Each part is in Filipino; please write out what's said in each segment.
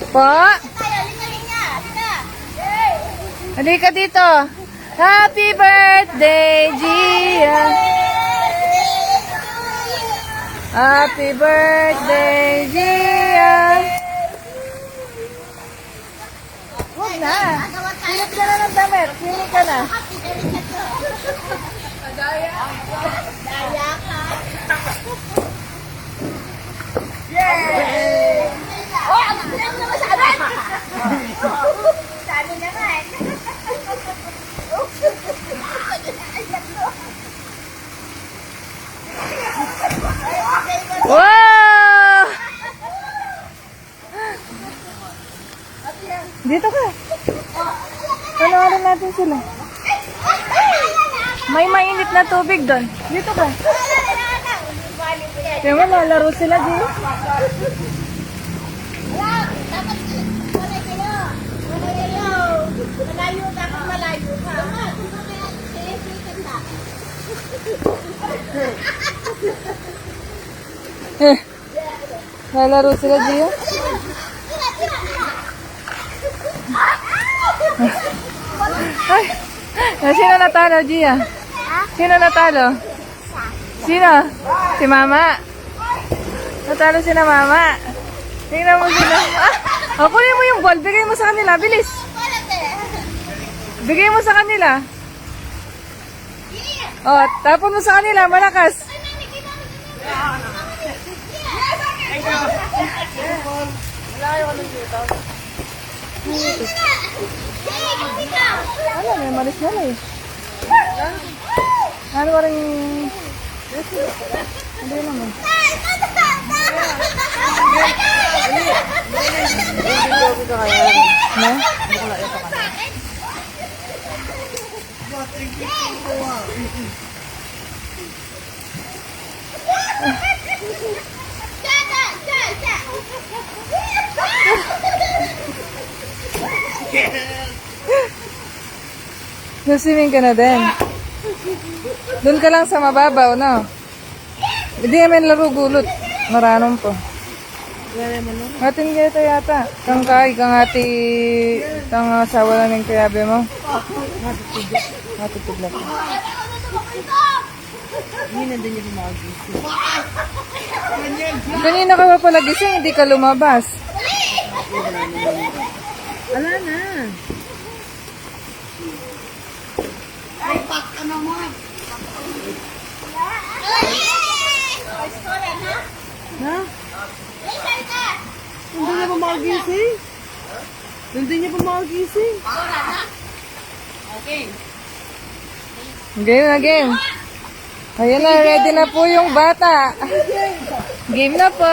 Po? Halika dito. Happy birthday, Gia. Happy birthday, Gia. Huwag na. Silip ka na ng damit. Silip ka na. Yay! Oh, ang bilang naman sa amin! Sa amin naman. Wow! Dito ka. Panoorin natin sila. May mainit na tubig doon. Dito ka. Kaya mo, nalaro sila dito. Dapat malay kayo. Malayo, dapat malayo ka. Nalaro sila dito. Ay, sino natalo, Gia? Sino natalo? Sino? Si Mama. Natalo si na Mama. Tingnan mo sila. Kunin mo yung ball. Bigay mo sa kanila. Bilis. Bigay mo sa kanila. Oh, tapon mo sa kanila. Malakas. Ano, may malis na eh. Ano ba rin... Hindi naman. No? Nasiling ka na din. Doon ka lang sa mababaw, no? Hindi namin laro gulot. Maranong po. Atin ganito yata. Kang kay, kang ati, kang asawa na ng kayabe mo. Matutugla ko. Hindi na din yung magising. Kanina ka pa pala gising, hindi ka lumabas. Ala na. Ay, pak ka naman. Na? Hindi niya pa magising. Hindi niya pa magising. Okay. Game na game. Ayan na, ready na po yung bata. Game na po.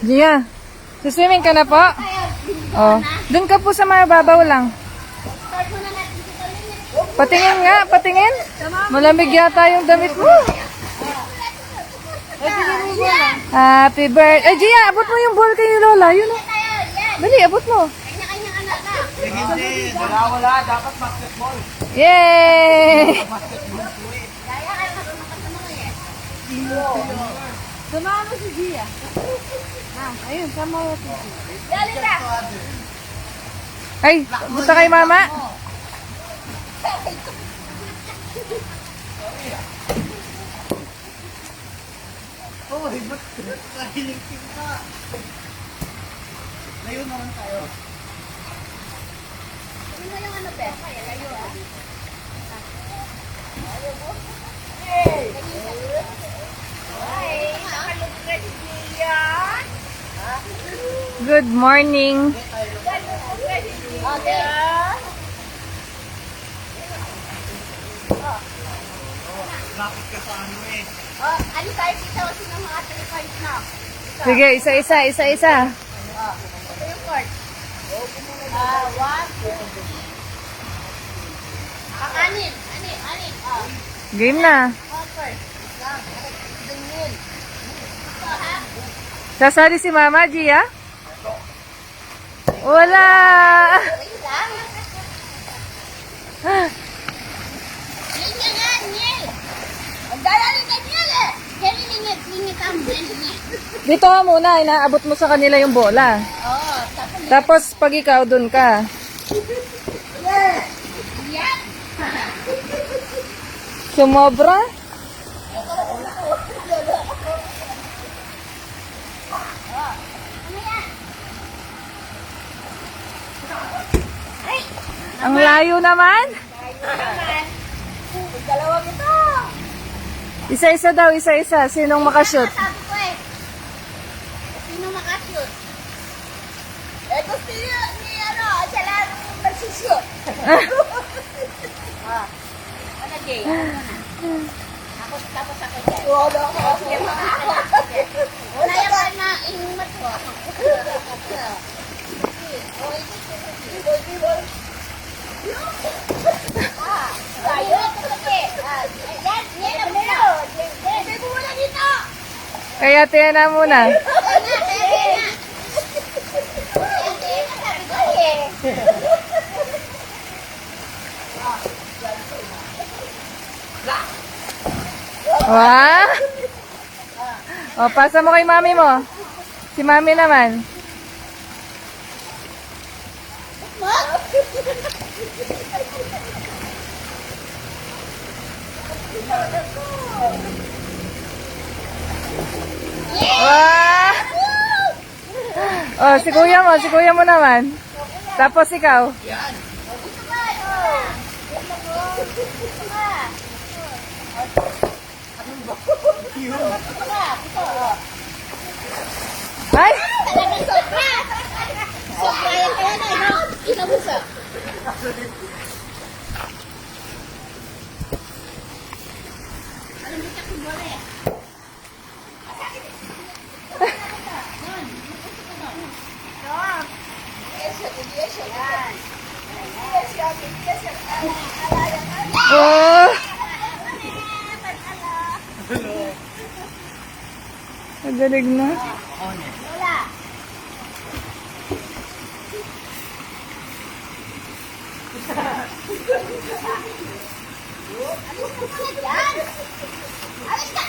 Gia, siswimming ka na po? Oh, dun ka po sa mababaw lang. Patingin nga, patingin. Malamig yata yung damit mo. Happy birthday. Ay, Gia, abot mo yung ball kay Lola. Yun o. Dali, abot mo. Kanya-kanyang anak na. Hindi, wala, dapat basketball. Yay! Kaya kayo nakakasama eh. Samahan mo si Gia. Ayun, sama mo si Gia. Dali na. Ay, punta kay Mama. Oh, ba't kahiling ka? Layo naman tayo. Ano na yung ano, Beth? Layo ah. Ay, nakalugret niya. Good morning. Okay. Lapit ka sa ano eh. Oh, ano tayo dito? Sino ang mga telepoint na? Sige, isa-isa, isa-isa. Ito yung court. One, two. Anin. Game na. Court. Ganyan. Ito ha? Sasali si Mama, Gia? Wala. Wait lang. Niel nga, Niel. Ang dala rin ka, Niel eh. Kaya lingit ang Dito ka muna, inaabot mo sa kanila yung bola. Oo, Tapos pag ikaw, dun ka. yan. Sumobra? Ang layo naman. Dalawang ito. Isa-isa daw, isa-isa. Sinong makashoot? Sabi ko eh. Sino makashoot? Eh, gusto niyo ni ano, siya lang magsushoot. Ano, Jay? Ako, tapos ako dyan. Wala ako. Wala yan na inumat ko. Tayo, kasi. Yan ang muna. Hindi ko muna dito. Kaya tiyan na muna. Wah! O, pasa mo kay mami mo. Si mami naman. Wah! O, si kuya mo naman. Tapos ikaw. Ay! Talagang sobra. Sobra yan kaya na, no? Inabusa. Oh! Nagalig na. Lola. Alis ka!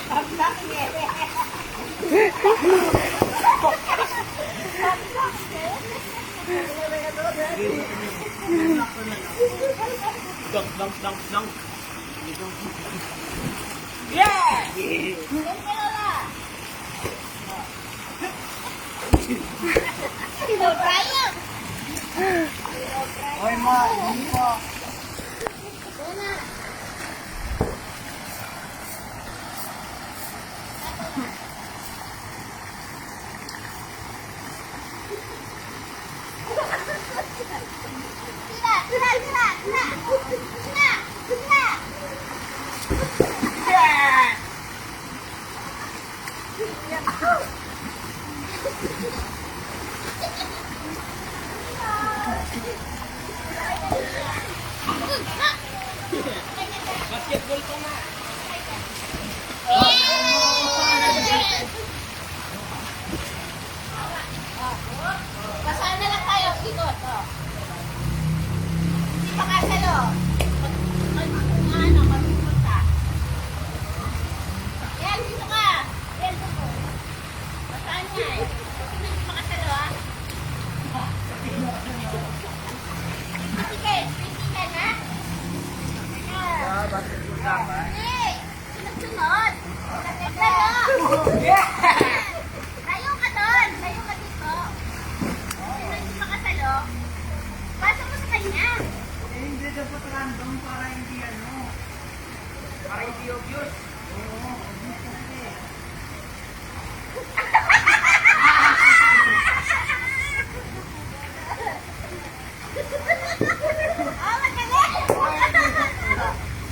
Dang. Sino Brian? Hoy, ma, hindi pa. Una. Basahan na lang tayo, ikot. Oh. Hindi pa kasalo. Ano, magpupunta. Yan, dito ka. Yan, dito. Basahan niya eh. Hindi pa kasalo, ha? Sige, pitikan, ha? Hey, sunod-sunod. Layo ka doon. Layo ka dito. Sino hindi makasalo? Pasok mo sa kanya. Eh, hindi dapat random para hindi ano. Para hindi obvious. Oo. Oh, magaling.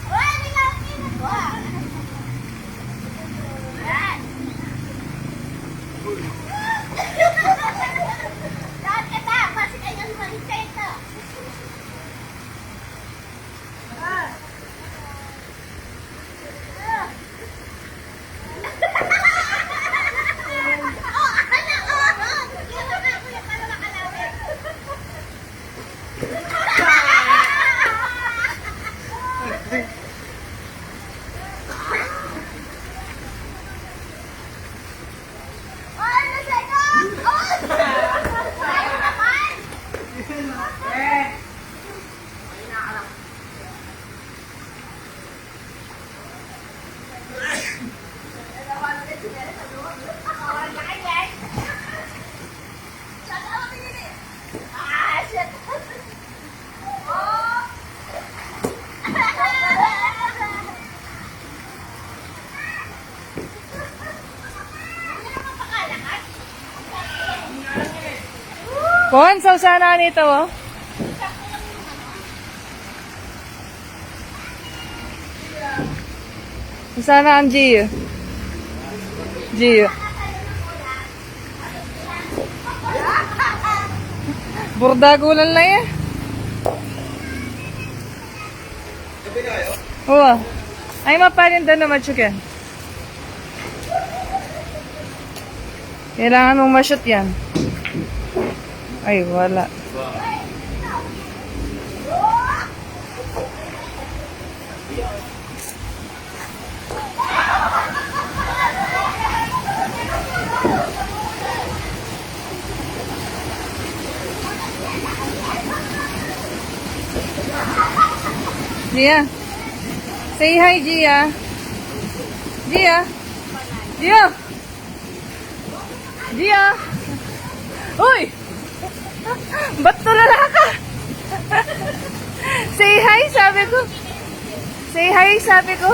Uy, nilapin ako. Yan. Lahat ka ta. Pasok kayo ng malikay ito. Pon, sausahan nito, oh. Sana ang Gio. Gio. Burdagulan lang yan. Oo. Ay, mapalinda na machukin. Kailangan mong ma-shoot yan. Ay, wala. Gia. Say hi, Gia. Gia. Gia. Gia. Uy! Ba't tulala ka? Say hi, sabi ko. Say hi, sabi ko.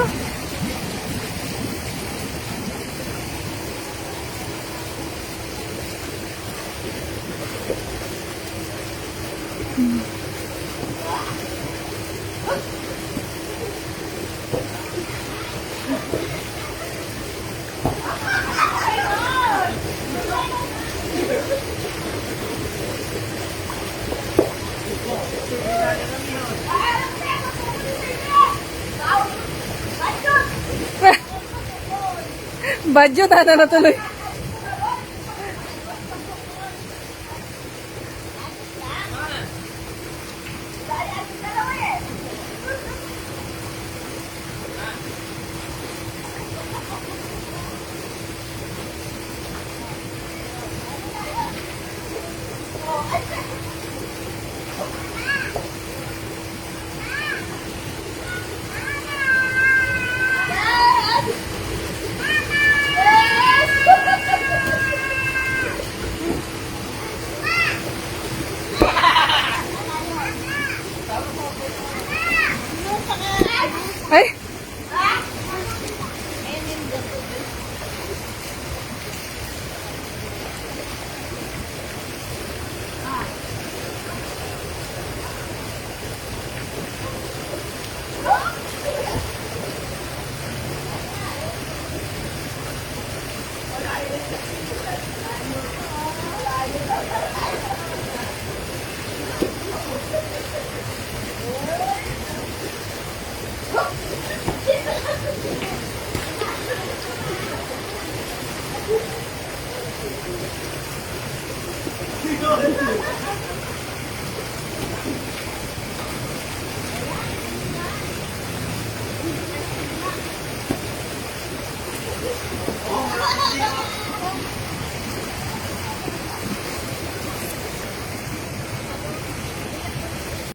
Badyo na tuloy. Ay! Oh!